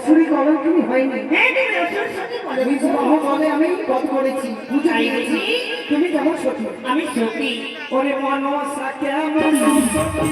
অসুরি কলঙ্কিনী হয়নি। হ্যাঁ তুমি অসুর সতী নিজ বাহুবলে আমি বধ করেছি, বুঝে গিয়েছি তুমি কেমন সতী। আমি সতী। ওরে মনসা কেমন সতী,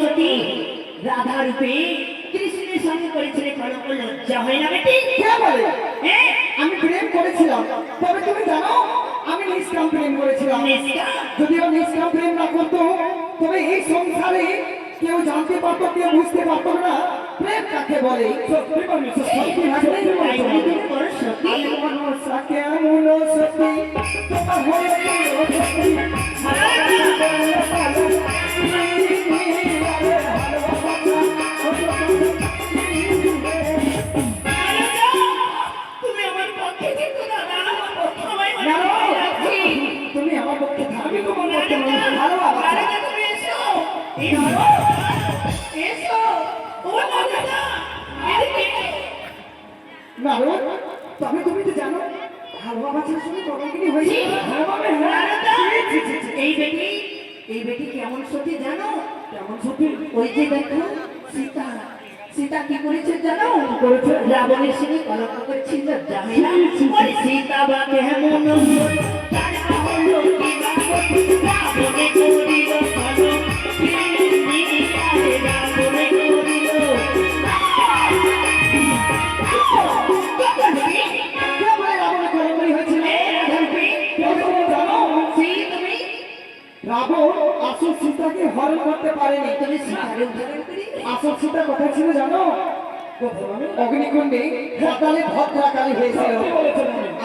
সতী রাধা রূপে কৃষ্ণের সঙ্গে করেছিলে কলঙ্ক, লজ্জা হয় না বেটি? কে বলে হ্যাঁ আমি প্রেম করেছিলাম? তবে তুমি জানো আমি নিষ্কাম প্রেম করেছিলাম। যদিও নিষ্কাম প্রেম না করতো তবে এই সংসারে কেউ জানতে পারতো, কেউ বুঝতে পারতো না প্রেম কাকে বলে। সত্যি বলেছো, সত্যি বলেছো। আমি মনসা কেমন সতী, তোমার হয়ে সতী তুমি আমার পক্ষে কিন্তু দাদা তুমি আমার পক্ষে থাকবে, তোমার পক্ষে ভালো তুমি এসো এসো ও দাদা না তবে তুমি তো জানো ভালো বাচ্চার সঙ্গে কলঙ্কিনী হয়েছে। এই বেটি কেমন সতী জানো? কেমন সতী? ওই যে দেখো সীতা, সীতা কি করেছে জানো? রাবণের সঙ্গে কলঙ্ক করেছিল, জানে না? ওই সীতা বা কেমন তারা হলো কি রাবণে করিল কলঙ্ক, রাবণে করিল রাবণ আসল সীতাকে হরণ করতে পারেনি। তুমি সীতাকে উদ্ধার করি। আসল সীতা কোথায় ছিল জানো? অগ্নিকুণ্ডে পাতালে ভদ্রাকালী হয়েছিল।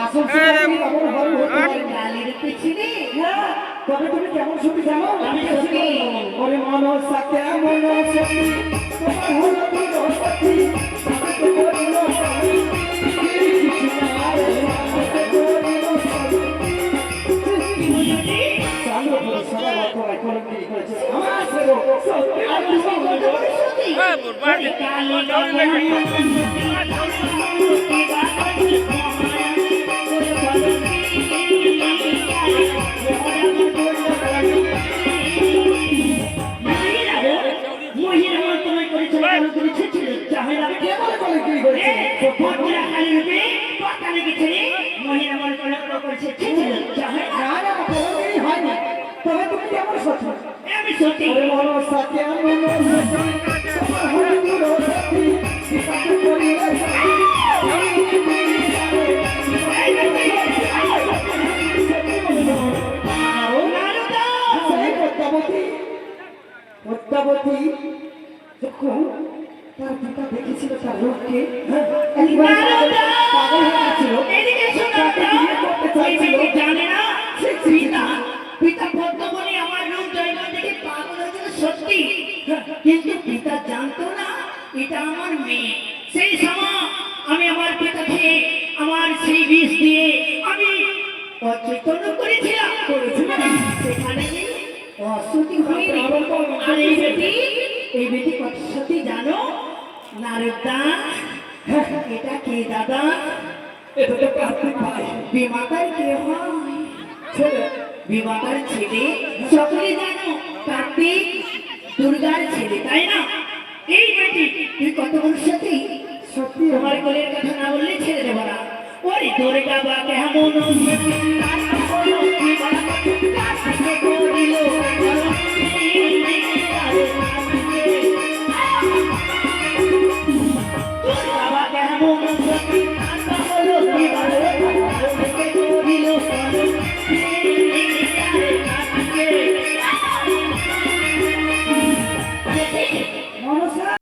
আসল সীতাকে রাবণ হরণ করতে পারেনি। কালীর পেছনে হ্যাঁ, তবে তুমি কেমন সতী জানো? আমি সতী। ওরে মনসা কেমন সতী, তোমার হলো কি সতী, আমাকে করিল সতী, তবে তুমি কেমন সতী? আমি সতী। ওরে মনসা কেমন সতী, তোমার হলো কি সতী, সীতাকে করিল সতী, পদ্মাবতী যখন তার পিতা দেখেছিল তার রূপকে পাগল হয়ে গেছিল, তাকে বিয়ে করতে চাইছিল। জানে না পিতা পিতা পদ্মবনী আমার রূপ জয়গান দেখে পাগল হয়েছিল সত্যি, কিন্তু পিতা জানতো না এটা আমার মেয়ে। সেই সময় আমি আমার পিতাকে আমার সেই বিষ দিয়ে আমি অচেতন করেছিলাম, সেখানে অসতী হয়নি। আর এই বেটি কত সতী জানো? নারদা এটা কে দাদা? এটা তো কার্তিক ভাই, বিমাতার কে হয়? ছেলে। বিমাতার ছেলে সকলে জানো, কার্তিক দুর্গার ছেলে, তাই না? এই বেটি তুই কত বড় সতী, সত্যি তোমার কোলের কথা না বললে ছেড়ে দেবো না। ওরে দুর্গা বা কেমন